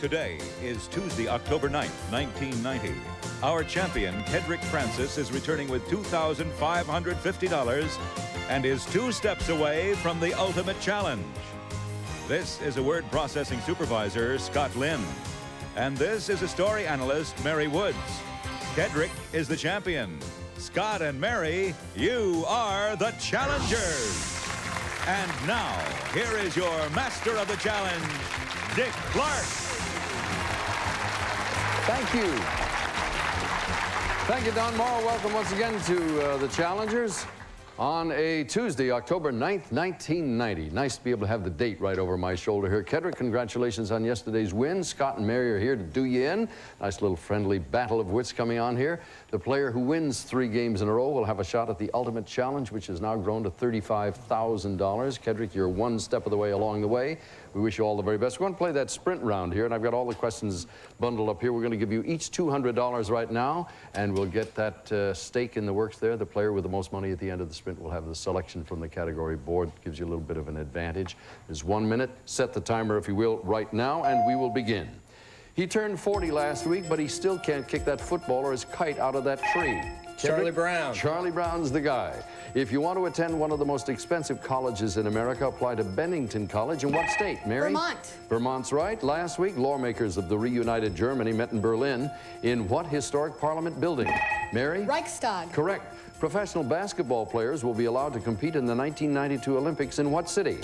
Today is Tuesday, October 9th, 1990. Our champion, Kedric Francis, is returning with $2,550 and is 2 steps away from the ultimate challenge. This is a word processing supervisor, Scott Lynn. And this is a story analyst, Mary Woods. Kedric is the champion. Scott and Mary, you are the challengers. And now, here is your master of the challenge, Dick Clark. Thank you. Thank you, Don Morrow. Welcome once again to the Challengers on a Tuesday, October 9th, 1990. Nice to be able to have the date right over my shoulder here. Kedric, congratulations on yesterday's win. Scott and Mary are here to do you in. Nice little friendly battle of wits coming on here. The player who wins 3 games in a row will have a shot at the ultimate challenge, which has now grown to $35,000. Kedric, you're 1 step of the way along the way. We wish you all the very best. We're going to play that sprint round here, and I've got all the questions bundled up here. We're going to give you each $200 right now, and we'll get that stake in the works there. The player with the most money at the end of the sprint will have the selection from the category board. Gives you a little bit of an advantage. There's 1 minute. Set the timer, if you will, right now, and we will begin. He turned 40 last week, but he still can't kick that football or his kite out of that tree. Charlie Brown. Charlie Brown's the guy. If you want to attend one of the most expensive colleges in America, apply to Bennington College. In what state, Mary? Vermont. Vermont's right. Last week, lawmakers of the reunited Germany met in Berlin. In what historic parliament building? Mary? Reichstag. Correct. Professional basketball players will be allowed to compete in the 1992 Olympics in what city?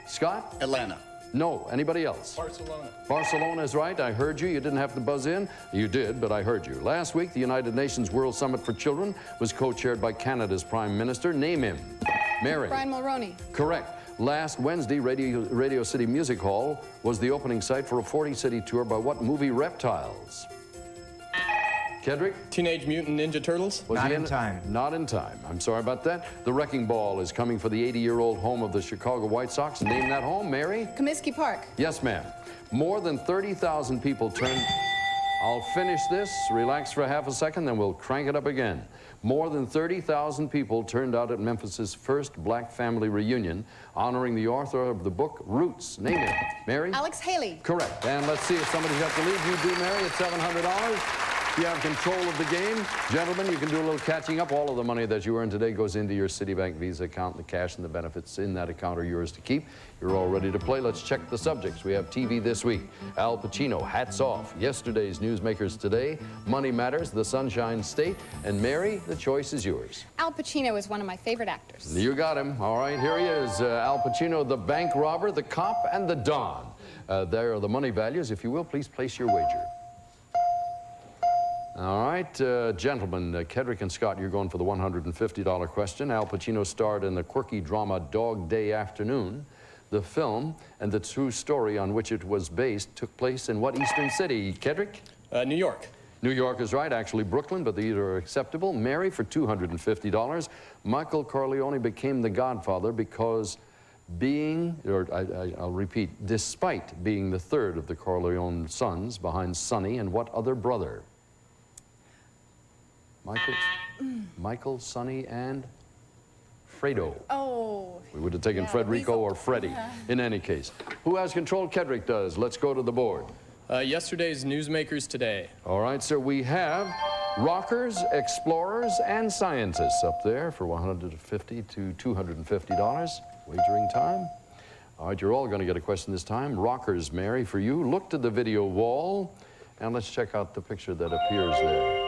Scott? Atlanta. No. Anybody else? Barcelona. Barcelona is right. I heard you. You didn't have to buzz in. You did, but I heard you. Last week, the United Nations World Summit for Children was co-chaired by Canada's Prime Minister. Name him. Mary. Brian Mulroney. Correct. Last Wednesday, Radio City Music Hall was the opening site for a 40-city tour by what movie reptiles? Kedric? Teenage Mutant Ninja Turtles. Was Not he in time. Not in time. I'm sorry about that. The Wrecking Ball is coming for the 80-year-old home of the Chicago White Sox. Name that home, Mary? Comiskey Park. Yes, ma'am. More than 30,000 people turned... I'll finish this. Relax for half a second, then we'll crank it up again. More than 30,000 people turned out at Memphis's first black family reunion, honoring the author of the book Roots. Name it. Mary? Alex Haley. Correct. And let's see if somebody's got the lead. You do, Mary, at $700. You have control of the game. Gentlemen, you can do a little catching up. All of the money that you earn today goes into your Citibank Visa account. The cash and the benefits in that account are yours to keep. You're all ready to play. Let's check the subjects. We have TV this week. Al Pacino, Hats Off. Yesterday's Newsmakers Today. Money Matters, The Sunshine State. And Mary, the choice is yours. Al Pacino is one of my favorite actors. You got him. All right, here he is. Al Pacino, the bank robber, the cop, and the Don. There are the money values. If you will, please place your wager. All right, gentlemen, Kedric and Scott, you're going for the $150 question. Al Pacino starred in the quirky drama Dog Day Afternoon. The film and the true story on which it was based took place in what eastern city? Kedric? New York. New York is right, actually Brooklyn, but either are acceptable. Mary for $250. Michael Corleone became the Godfather because I'll repeat, despite being the third of the Corleone sons behind Sonny and what other brother? Michael, Sonny, and Fredo. Oh. We would have taken Frederico or Freddie in any case. Who has control? Kedric does. Let's go to the board. Yesterday's Newsmakers Today. All right, so we have rockers, explorers, and scientists up there for $150 to $250. Wagering time. All right, you're all going to get a question this time. Rockers, Mary, for you. Look to the video wall, and let's check out the picture that appears there.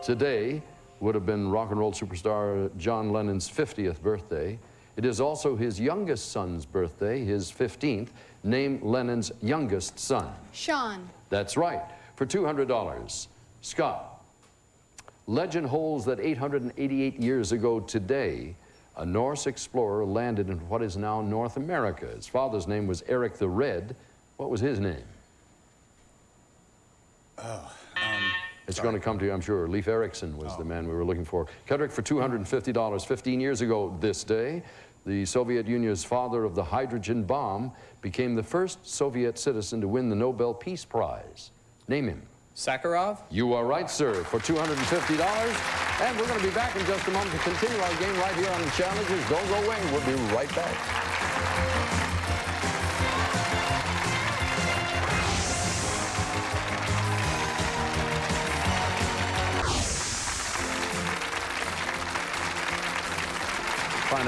Today would have been rock and roll superstar John Lennon's 50th birthday. It is also his youngest son's birthday, his 15th. Name Lennon's youngest son. Sean. That's right. For $200. Scott. Legend holds that 888 years ago today, a Norse explorer landed in what is now North America. His father's name was Eric the Red. What was his name? It's going to come to you, I'm sure. Leif Erikson was the man we were looking for. Kedric for $250. 15 years ago this day, the Soviet Union's father of the hydrogen bomb became the first Soviet citizen to win the Nobel Peace Prize. Name him. Sakharov. You are right, sir, for $250. And we're going to be back in just a moment to continue our game right here on the Challengers. Don't go away. We'll be right back.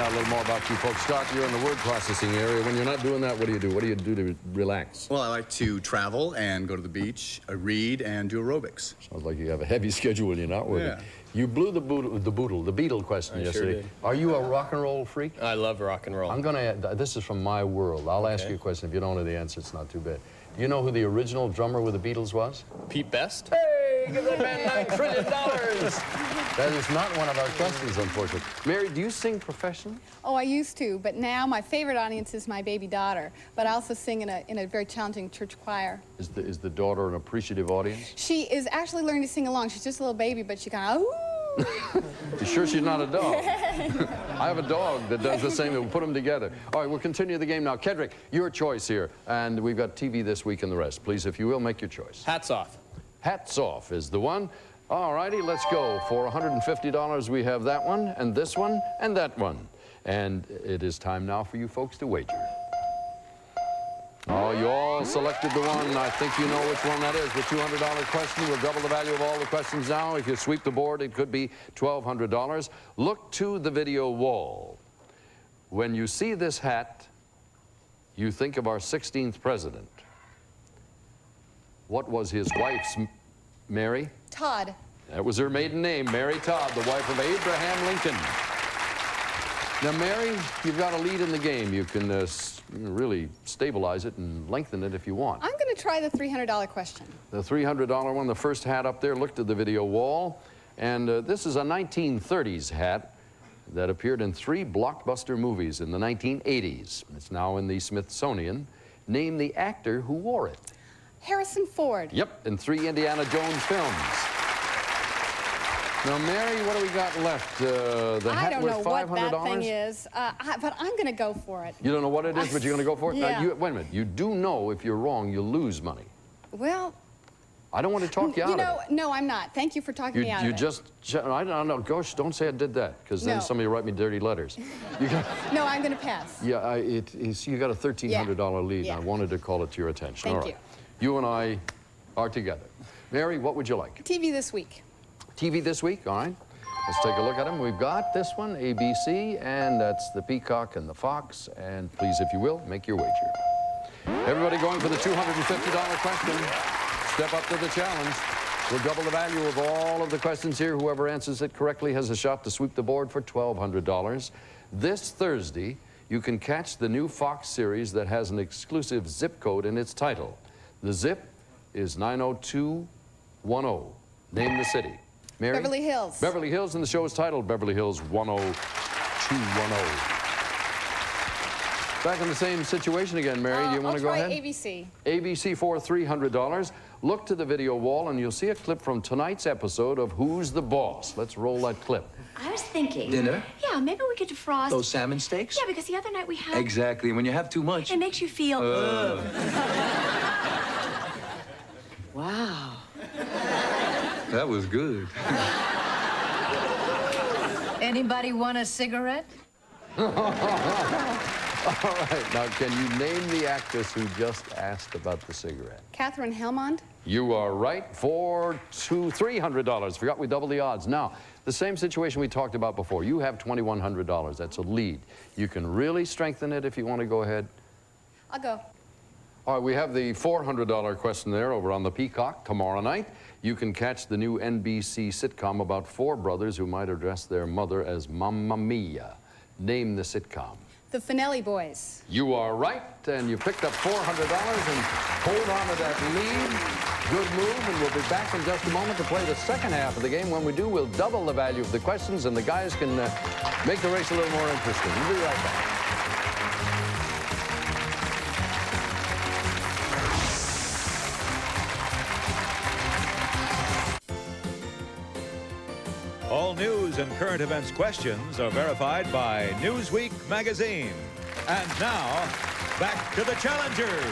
find out a little more about you folks. Scott, you're in the word processing area. When you're not doing that, what do you do? What do you do to relax? Well, I like to travel and go to the beach, read, and do aerobics. Sounds like you have a heavy schedule when you're not working. Yeah. You blew the Beatle question I yesterday. sure did. Are you a rock and roll freak? I love rock and roll. I'm going to, this is from my world. I'll ask you a question. If you don't know the answer, it's not too bad. Do you know who the original drummer with the Beatles was? Pete Best? Hey, give that man $9 trillion. That is not one of our questions, unfortunately. Mary, do you sing professionally? Oh, I used to, but now my favorite audience is my baby daughter. But I also sing in a very challenging church choir. Is the daughter an appreciative audience? She is actually learning to sing along. She's just a little baby, but she kind of, ooh. You sure she's not a dog? I have a dog that does the same. We'll put them together. All right, we'll continue the game now. Kedric, your choice here. And we've got TV this week and the rest. Please, if you will, make your choice. Hats off. Hats off is the one. All righty, let's go. For $150, we have that one, and this one, and that one. And it is time now for you folks to wager. Oh, you all selected the one. I think you know which one that is. The $200 question. We'll double the value of all the questions now. If you sweep the board, it could be $1,200. Look to the video wall. When you see this hat, you think of our 16th president. What was his wife's, Mary? Todd. That was her maiden name, Mary Todd, the wife of Abraham Lincoln. Now, Mary, you've got a lead in the game. You can really stabilize it and lengthen it if you want. I'm going to try the $300 question. The $300 one, the first hat up there, looked at the video wall. And this is a 1930s hat that appeared in 3 blockbuster movies in the 1980s. It's now in the Smithsonian. Name the actor who wore it. Harrison Ford. Yep, in 3 Indiana Jones films. Now, Mary, what do we got left? The I hat don't worth know $500? what that thing is, but I'm going to go for it. You don't know what it is, but you're going to go for it? Yeah. Now, wait a minute. You do know if you're wrong, you'll lose money. Well, I don't want to talk you out of it. no, I'm not. Thank you for talking me out of it. I don't know. Gosh, don't say I did that, because then No. somebody will write me dirty letters. No, I'm going to pass. Yeah, you got a $1,300 lead, Yeah. and I wanted to call it to your attention. Thank All right. you. You and I are together. Mary, what would you like? TV this week. TV this week, all right. Let's take a look at them. We've got this one, ABC, and that's the Peacock and the Fox. And please, if you will, make your wager. Everybody going for the $250 question. Step up to the challenge. We'll double the value of all of the questions here. Whoever answers it correctly has a shot to sweep the board for $1,200. This Thursday, you can catch the new Fox series that has an exclusive zip code in its title. The zip is 90210. Name the city. Mary? Beverly Hills. Beverly Hills, and the show is titled Beverly Hills 10210. Back in the same situation again, Mary. Do you want to go ahead? I'll try ABC. ABC for $300. Look to the video wall, and you'll see a clip from tonight's episode of Who's the Boss? Let's roll that clip. I was thinking. Dinner? Yeah, maybe we could defrost. Those salmon steaks? Yeah, because the other night we had. Exactly. When you have too much. It makes you feel. Wow. That was good. Anybody want a cigarette? All right. Now, can you name the actress who just asked about the cigarette? Catherine Helmond. You are right for $300. Forgot we doubled the odds. Now, the same situation we talked about before. You have $2,100. That's a lead. You can really strengthen it if you want to go ahead. I'll go. All right, we have the $400 question there over on the Peacock tomorrow night. You can catch the new NBC sitcom about 4 brothers who might address their mother as Mamma Mia. Name the sitcom. The Finelli Boys. You are right, and you picked up $400 and hold on to that lead. Good move, and we'll be back in just a moment to play the second half of the game. When we do, we'll double the value of the questions, and the guys can make the race a little more interesting. We'll be right back. All news and current events questions are verified by Newsweek magazine. And now, back to the challengers.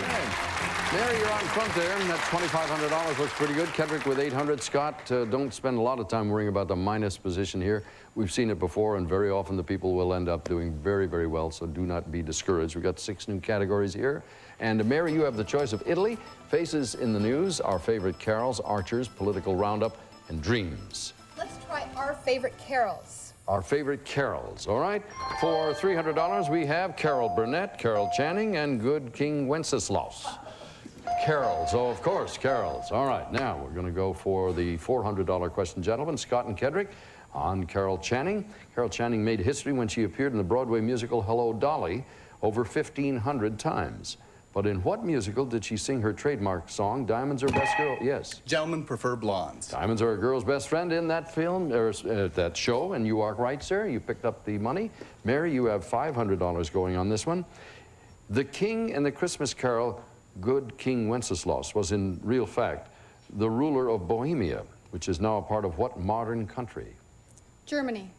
Mary, you're on front there, and that $2,500 looks pretty good. Kedric with $800. Scott, don't spend a lot of time worrying about the minus position here. We've seen it before, and very often the people will end up doing very, very well, so do not be discouraged. We've got 6 new categories here. And Mary, you have the choice of Italy, Faces in the News, Our Favorite Carols, Archers, Political Roundup, and Dreams. Let's try our favorite carols our favorite carols, all right? For $300, we have Carol Burnett, Carol Channing, and Good King Wenceslas. Carols, oh, of course, carols. All right, now we're going to go for the $400 question, gentlemen. Scott and Kedric on Carol Channing. Carol Channing made history when she appeared in the Broadway musical Hello, Dolly over 1,500 times. But in what musical did she sing her trademark song, Diamonds Are Best Girl? Yes. Gentlemen prefer blondes. Diamonds Are a Girl's Best Friend in that film, or that show, and you are right, sir. You picked up the money. Mary, you have $500 going on this one. The king in the Christmas Carol, Good King Wenceslas, was in real fact the ruler of Bohemia, which is now a part of what modern country? Germany.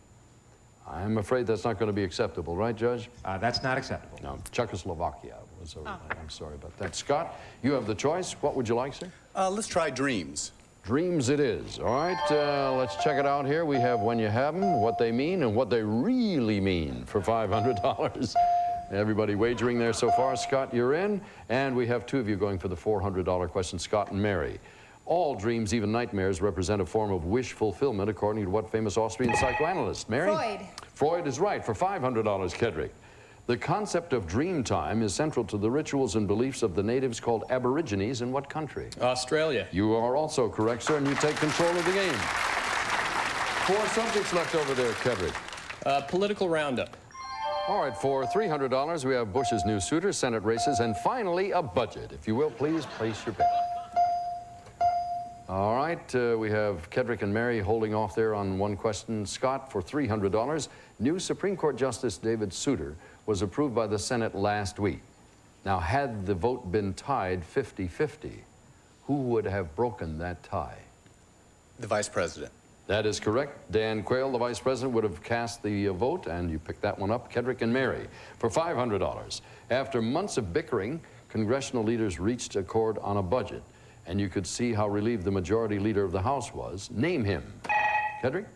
I'm afraid that's not going to be acceptable, right, Judge? That's not acceptable. No, Czechoslovakia was I'm sorry about that. Scott, you have the choice. What would you like, sir? Let's try dreams. Dreams it is. All right, let's check it out here. We have When You Have 'Em, What They Mean, and What They Really Mean for $500. Everybody wagering there so far. Scott, you're in. And we have two of you going for the $400 question, Scott and Mary. All dreams, even nightmares, represent a form of wish fulfillment, according to what famous Austrian psychoanalyst? Mary? Freud. Freud is right for $500, Kedric. The concept of dream time is central to the rituals and beliefs of the natives called Aborigines in what country? Australia. You are also correct, sir, and you take control of the game. 4 subjects left over there, Kedric. Political roundup. All right, for $300, we have Bush's new suitor, Senate races, and finally, a budget. If you will, please place your bet. All right, we have Kedric and Mary holding off there on one question. Scott, for $300, new Supreme Court Justice David Souter was approved by the Senate last week. Now, had the vote been tied 50-50, who would have broken that tie? The vice president. That is correct. Dan Quayle, the vice president, would have cast the vote, and you picked that one up. Kedric and Mary for $500. After months of bickering, congressional leaders reached accord on a budget. And you could see how relieved the majority leader of the House was. Name him. Kedric?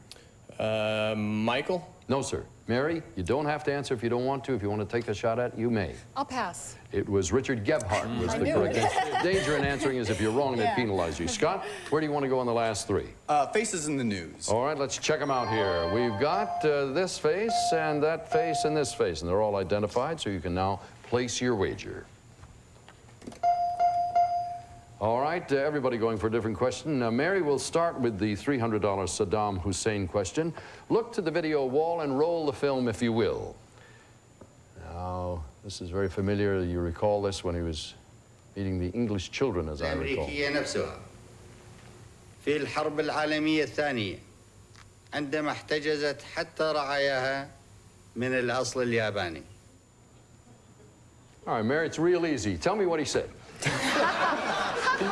Michael? No, sir. Mary, you don't have to answer if you don't want to. If you want to take a shot at it, you may. I'll pass. It was Richard Gebhardt was I the knew correct it. answer. Danger in answering is if you're wrong, they Yeah. penalize you. Scott, where do you want to go on the last 3? Faces in the news. All right, let's check them out here. We've got this face and that face and this face, and they're all identified, so you can now place your wager. All right, everybody going for a different question. Now, Mary will start with the $300 Saddam Hussein question. Look to the video wall and roll the film, if you will. Now, this is very familiar. You recall this when he was meeting the English children, as I recall. الأمريكية نفسها في الحرب العالمية الثانية عندما احتجزت حتى رعاياها من الأصل الياباني. All right, Mary, it's real easy. Tell me what he said.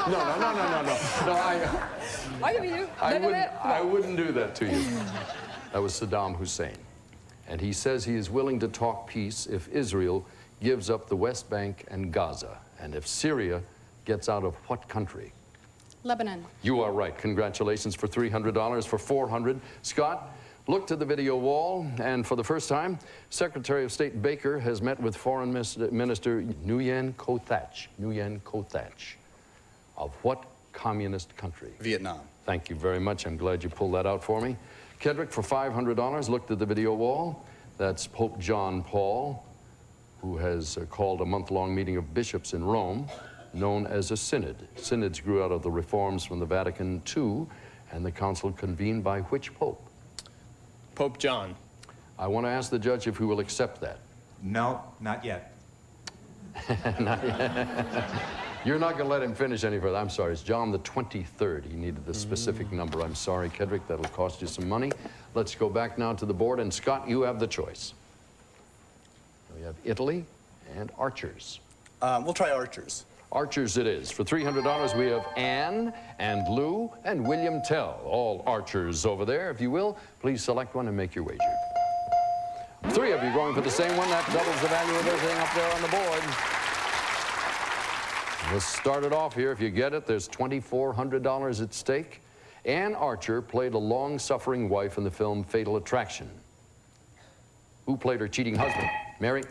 No, I wouldn't do that to you. That was Saddam Hussein. And he says he is willing to talk peace if Israel gives up the West Bank and Gaza, and if Syria gets out of what country? Lebanon. You are right. Congratulations for $300. For $400, Scott, look to the video wall, and for the first time, Secretary of State Baker has met with Foreign Minister Nguyen Co Thach. Nguyen Co Thach. Of what communist country? Vietnam. Thank you very much. I'm glad you pulled that out for me. Kedric, for $500, looked at the video wall. That's Pope John Paul, who has called a month-long meeting of bishops in Rome, known as a synod. Synods grew out of the reforms from the Vatican II, and the council convened by which pope? Pope John. I want to ask the judge if he will accept that. No, not yet. Not yet. You're not going to let him finish any further. I'm sorry, it's John the 23rd. He needed the specific number. I'm sorry, Kedric, that'll cost you some money. Let's go back now to the board, and Scott, you have the choice. We have Italy and archers. We'll try archers. Archers it is. For $300, we have Anne and Lou and William Tell, all archers over there. If you will, please select one and make your wager. 3 of you going for the same one. That doubles the value of everything up there on the board. Let's start it off here. If you get it, there's $2,400 at stake. Anne Archer played a long-suffering wife in the film Fatal Attraction. Who played her cheating husband? Mary?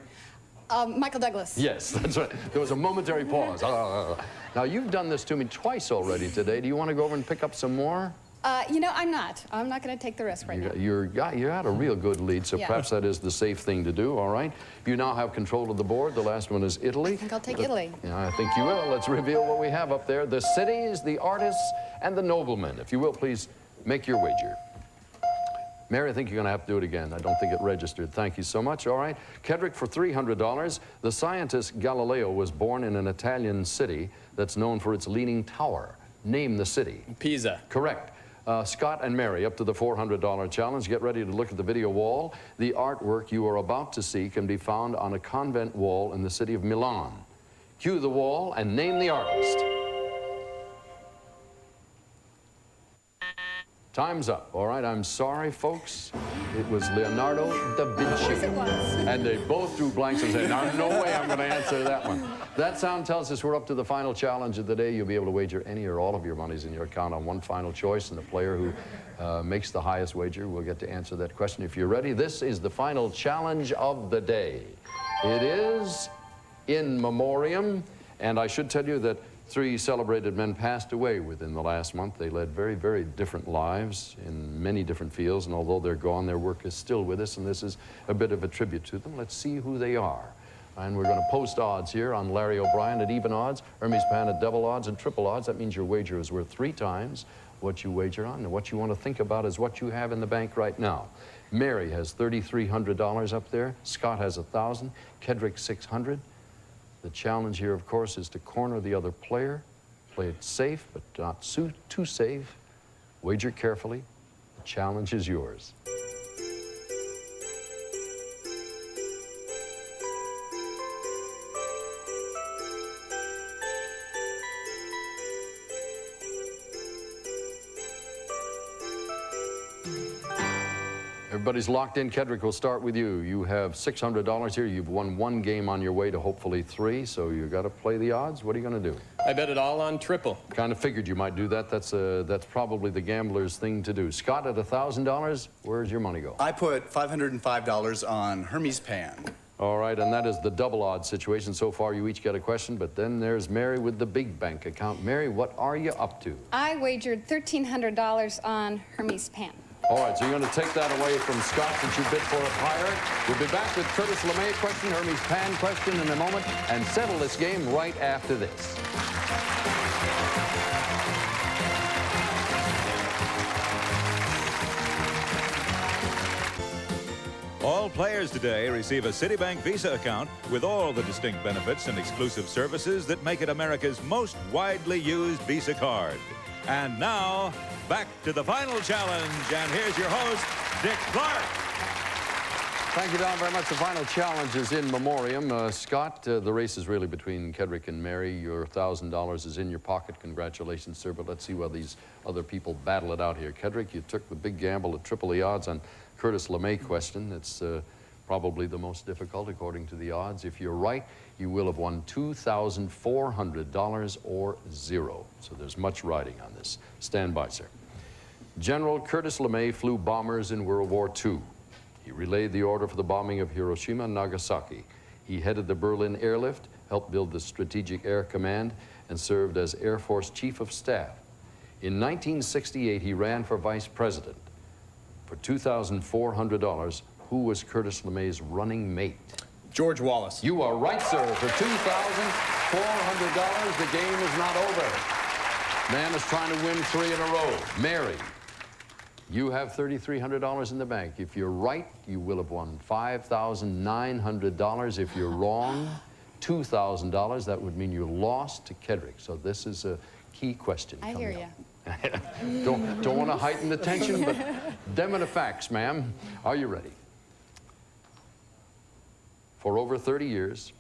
Michael Douglas. Yes, that's right. There was a momentary pause. Now, you've done this to me twice already today. Do you want to go over and pick up some more? You know, I'm not. I'm not going to take the risk right now. You're at a real good lead, so Yeah. perhaps that is the safe thing to do, all right? You now have control of the board. The last one is Italy. I think I'll take Italy. Yeah, I think you will. Let's reveal what we have up there. The cities, the artists, and the noblemen. If you will, please make your wager. Mary, I think you're going to have to do it again. I don't think it registered. Thank you so much. All right. Kedric, for $300, the scientist Galileo was born in an Italian city that's known for its leaning tower. Name the city. Pisa. Correct. Scott and Mary, up to the $400 challenge. Get ready to look at the video wall. The artwork you are about to see can be found on a convent wall in the city of Milan. Cue the wall and name the artist. Time's up. All right, I'm sorry, folks. It was Leonardo da Vinci. Of course it was. And they both drew blanks and said, "Now, no way I'm going to answer that one." That sound tells us we're up to the final challenge of the day. You'll be able to wager any or all of your monies in your account on one final choice, and the player who makes the highest wager will get to answer that question. If you're ready, this is the final challenge of the day. It is in memoriam, and I should tell you that 3 celebrated men passed away within the last month. They led very, very different lives in many different fields, and although they're gone, their work is still with us, and this is a bit of a tribute to them. Let's see who they are. And we're going to post odds here on Larry O'Brien at even odds, Hermes Pan at double odds, and triple odds. That means your wager is worth 3 times what you wager on, and what you want to think about is what you have in the bank right now. Mary has $3,300 up there. Scott has $1,000. Kedric, $600. The challenge here, of course, is to corner the other player. Play it safe, but not too safe. Wager carefully. The challenge is yours. Everybody's locked in. Kedric, we'll start with you. You have $600 here. You've won 1 game on your way to hopefully 3, so you got to play the odds. What are you going to do? I bet it all on triple. Kind of figured you might do that. That's probably the gambler's thing to do. Scott, at $1,000, where's your money go? I put $505 on Hermes Pan. All right, and that is the double odds situation. So far, you each get a question, but then there's Mary with the big bank account. Mary, what are you up to? I wagered $1,300 on Hermes Pan. All right, so you're going to take that away from Scott since you bid for it higher. We'll be back with Curtis LeMay question, Hermes Pan question in a moment, and settle this game right after this. All players today receive a Citibank Visa account with all the distinct benefits and exclusive services that make it America's most widely used Visa card. And now, back to the final challenge. And here's your host, Dick Clark. Thank you, Don, very much. The final challenge is in memoriam. Scott, the race is really between Kedric and Mary. Your $1,000 is in your pocket. Congratulations, sir. But let's see while these other people battle it out here. Kedric, you took the big gamble at triple the odds on Curtis LeMay question. It's probably the most difficult according to the odds. If you're right, you will have won $2,400 or 0. So there's much riding on this. Stand by, sir. General Curtis LeMay flew bombers in World War II. He relayed the order for the bombing of Hiroshima and Nagasaki. He headed the Berlin Airlift, helped build the Strategic Air Command, and served as Air Force Chief of Staff. In 1968, he ran for vice president. For $2,400, who was Curtis LeMay's running mate? George Wallace. You are right, sir. For $2,400, the game is not over. Man is trying to win 3 in a row. Mary, you have $3,300 in the bank. If you're right, you will have won $5,900. If you're wrong, $2,000. That would mean you lost to Kedric. So this is a key question. I hear you. Don't want to heighten the tension, but them are the facts, ma'am. Are you ready? For over 30 years,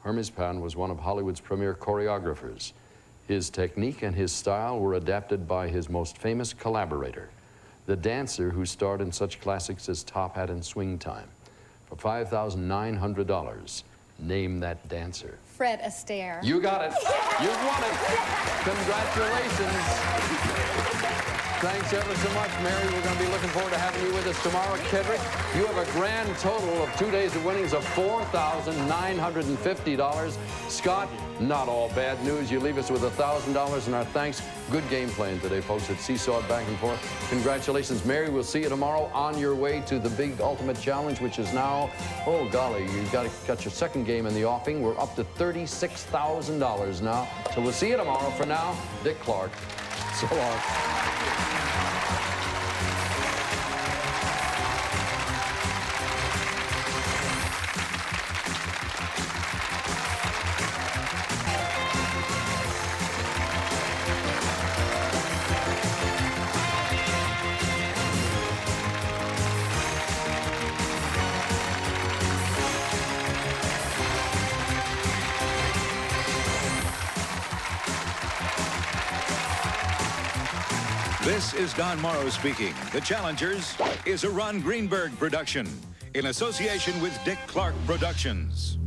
Hermes Pan was one of Hollywood's premier choreographers. His technique and his style were adapted by his most famous collaborator, the dancer who starred in such classics as Top Hat and Swing Time. For $5,900, name that dancer. Fred Astaire. You got it. You've won it. Congratulations. Thanks ever so much, Mary. We're going to be looking forward to having you with us tomorrow. Kedric, you have a grand total of 2 days of winnings of $4,950. Scott, not all bad news. You leave us with $1,000 and our thanks. Good game playing today, folks. It seesawed back and forth. Congratulations, Mary. We'll see you tomorrow on your way to the big ultimate challenge, which is now, oh, golly, you've got your second game in the offing. We're up to $36,000 now. So we'll see you tomorrow. For now, Dick Clark. So long. This is Don Morrow speaking. The Challengers is a Ron Greenberg production in association with Dick Clark Productions.